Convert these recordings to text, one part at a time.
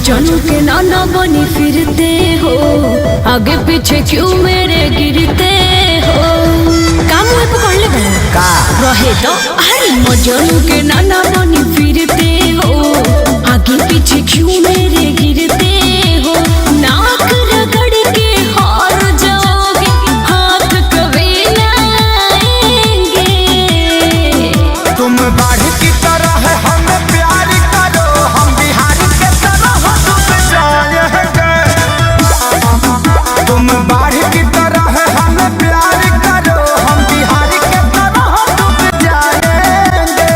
मजनू के नाना बनी फिरते हो, आगे पीछे क्यों मेरे गिरते हो। काम हुए पकड़ ले का रहे तो। अरे मजनू के नाना बनी फिरते हो, आगे पीछे क्यों मेरे गिरते हो। नाक रगड़ के हार जाओगे, हाथ कभी ना आएंगे। तुम बाढ़ की तरह हमें प्यार करो, हम बिहार के तरह डूब जाएंगे। तुम बाढ़ की तरह हमें प्यार करो, हम बिहार के तरह डूब जाएंगे।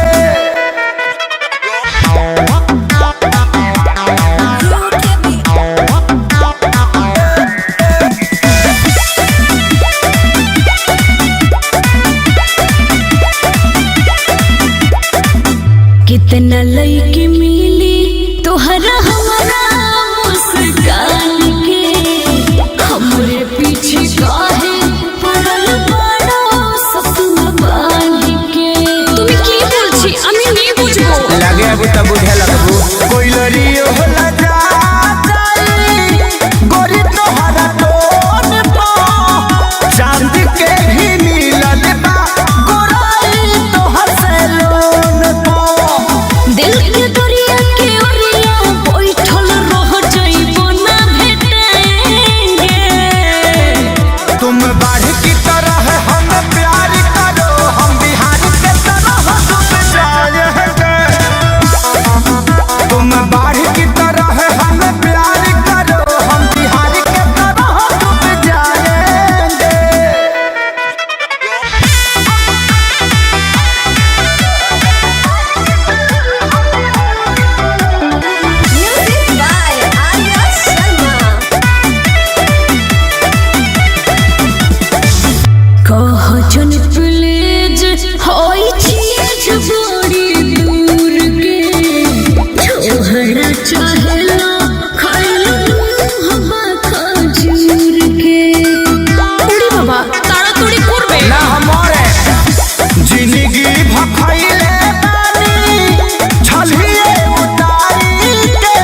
कितना लईकी मिली तोहरा हमारा मुस्कान के, हमरे पीछे काहे पड़ल बड़ो सपना बांध के। তুমি কি বলছি আমি नहीं বুঝবো। लगे अब तब बुझे लगबू कोई लड़ियो होला जा गोरी तोहरा टोन पा, चांद के भी मिलल बा गोराई तोहर से लोन पा। दिल के दरिया के ओरिया बैठल रह जाइबो ना भेटेंगे। तुम बाढ़ की तरह हमें प्यार करो, हम बिहार के तरह डूब जाएंगे। तुम बाढ़ की तरह हमें प्यार करो, हम बिहार के तरह डूब जाएंगे। Music by Arya Sharma. कह जन प्लीज होई चीज बड़ी दूर के, छोहरा चाहेला खाइला हवा खजूर के। उड़ी बाबा ताड़ाताड़ी करबे ना हमारे जिंदगी भखैले बानी, छलिए उतारी के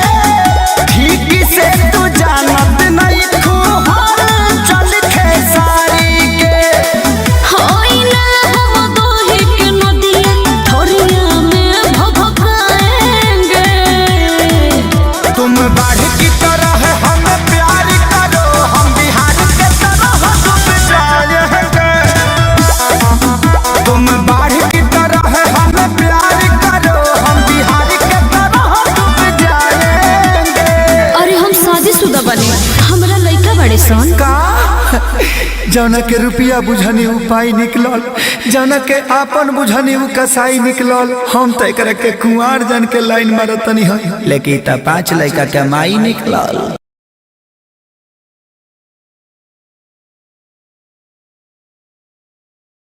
ठीक से तू जानत नहीं खुहर चल खेसारी के। होई ना हम दोहे के नदिया थोरिया में भभकाएंगे। तुम बाढ़ की तरह हमें प्यार करो, हम बिहार के तरह डूब जाएंगे। तुम बाढ़ की तरह हमें प्यार करो, हम बिहार के तरह डूब जाएंगे। अरे हम शादीशुदा बने, हमरा लइका बड़े सन। का जौना के रुपया बुझनी उपाय निकलल, जौना के आपन बुझनी उ कसाई निकलल। हम तो एकरा के कुंवार जन के लाइन मारतनी है, लेकिन 5 लड़का के माई निकलल।